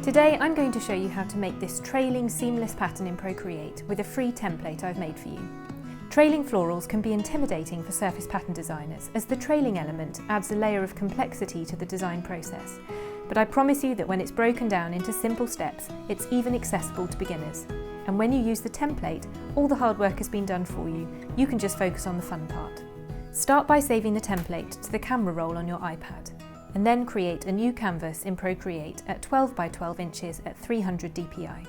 Today I'm going to show you how to make this trailing seamless pattern in Procreate with a free template I've made for you. Trailing florals can be intimidating for surface pattern designers, as the trailing element adds a layer of complexity to the design process. But I promise you that when it's broken down into simple steps, it's even accessible to beginners. And when you use the template, all the hard work has been done for you. You can just focus on the fun part. Start by saving the template to the camera roll on your iPad, and then create a new canvas in Procreate at 12 by 12 inches at 300 dpi.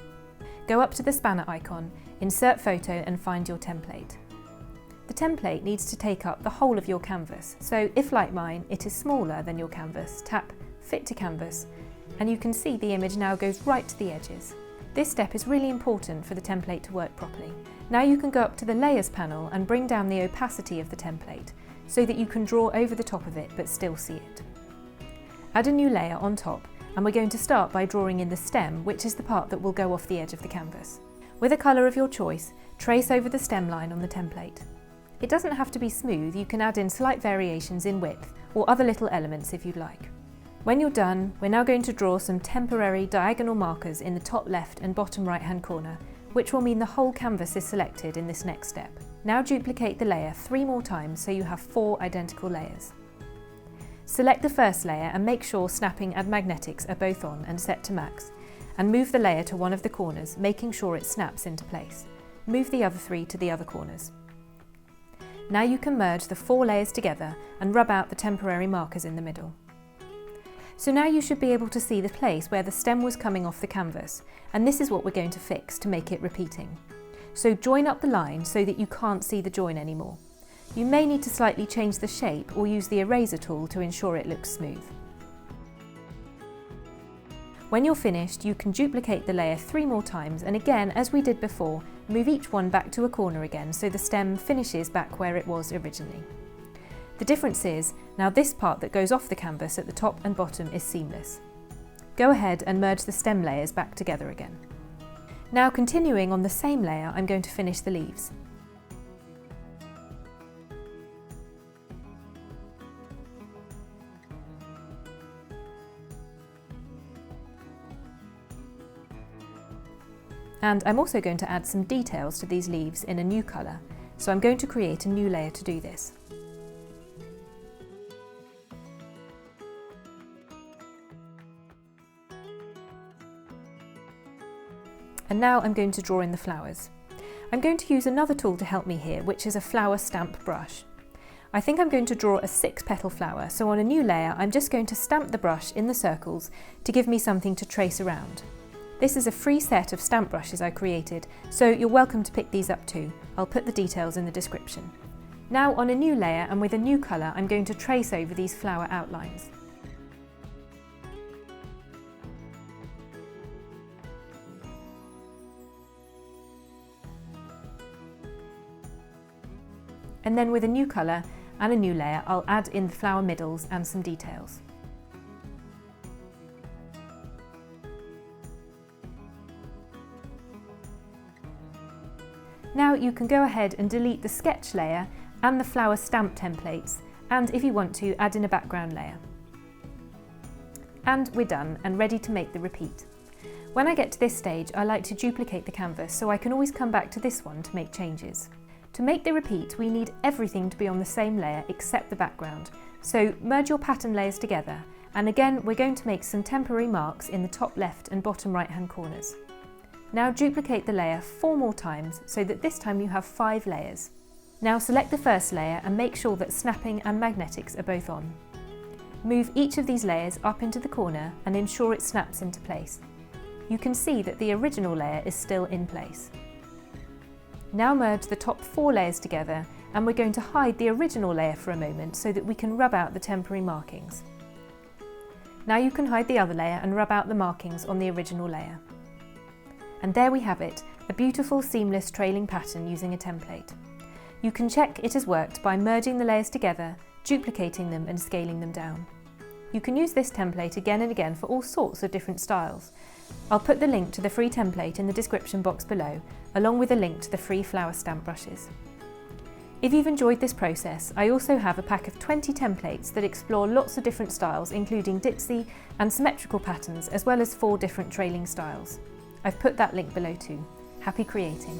Go up to the spanner icon, insert photo and find your template. The template needs to take up the whole of your canvas, so if like mine it is smaller than your canvas, tap Fit to Canvas and you can see the image now goes right to the edges. This step is really important for the template to work properly. Now you can go up to the Layers panel and bring down the opacity of the template so that you can draw over the top of it but still see it. Add a new layer on top, and we're going to start by drawing in the stem, which is the part that will go off the edge of the canvas. With a colour of your choice, trace over the stem line on the template. It doesn't have to be smooth, you can add in slight variations in width or other little elements if you'd like. When you're done, we're now going to draw some temporary diagonal markers in the top left and bottom right hand corner, which will mean the whole canvas is selected in this next step. Now duplicate the layer 3 more times so you have 4 identical layers. Select the first layer and make sure snapping and magnetics are both on and set to max, and move the layer to one of the corners, making sure it snaps into place. Move the other 3 to the other corners. Now you can merge the 4 layers together and rub out the temporary markers in the middle. So now you should be able to see the place where the stem was coming off the canvas, and this is what we're going to fix to make it repeating. So join up the line so that you can't see the join anymore. You may need to slightly change the shape or use the eraser tool to ensure it looks smooth. When you're finished, you can duplicate the layer 3 more times, and again, as we did before, move each one back to a corner again so the stem finishes back where it was originally. The difference is, now this part that goes off the canvas at the top and bottom is seamless. Go ahead and merge the stem layers back together again. Now continuing on the same layer, I'm going to finish the leaves. And I'm also going to add some details to these leaves in a new colour, so I'm going to create a new layer to do this. And now I'm going to draw in the flowers. I'm going to use another tool to help me here, which is a flower stamp brush. I think I'm going to draw a 6-petal flower, so on a new layer I'm just going to stamp the brush in the circles to give me something to trace around. This is a free set of stamp brushes I created, so you're welcome to pick these up too. I'll put the details in the description. Now on a new layer and with a new colour, I'm going to trace over these flower outlines. And then with a new colour and a new layer, I'll add in the flower middles and some details. Now you can go ahead and delete the sketch layer and the flower stamp templates, and if you want to, add in a background layer. And we're done and ready to make the repeat. When I get to this stage, I like to duplicate the canvas so I can always come back to this one to make changes. To make the repeat, we need everything to be on the same layer except the background. So merge your pattern layers together, and again we're going to make some temporary marks in the top left and bottom right hand corners. Now duplicate the layer 4 more times so that this time you have 5 layers. Now select the first layer and make sure that snapping and magnetics are both on. Move each of these layers up into the corner and ensure it snaps into place. You can see that the original layer is still in place. Now merge the top 4 layers together, and we're going to hide the original layer for a moment so that we can rub out the temporary markings. Now you can hide the other layer and rub out the markings on the original layer. And there we have it, a beautiful seamless trailing pattern using a template. You can check it has worked by merging the layers together, duplicating them and scaling them down. You can use this template again and again for all sorts of different styles. I'll put the link to the free template in the description box below, along with a link to the free flower stamp brushes. If you've enjoyed this process, I also have a pack of 20 templates that explore lots of different styles, including ditzy and symmetrical patterns, as well as 4 different trailing styles. I've put that link below too. Happy creating!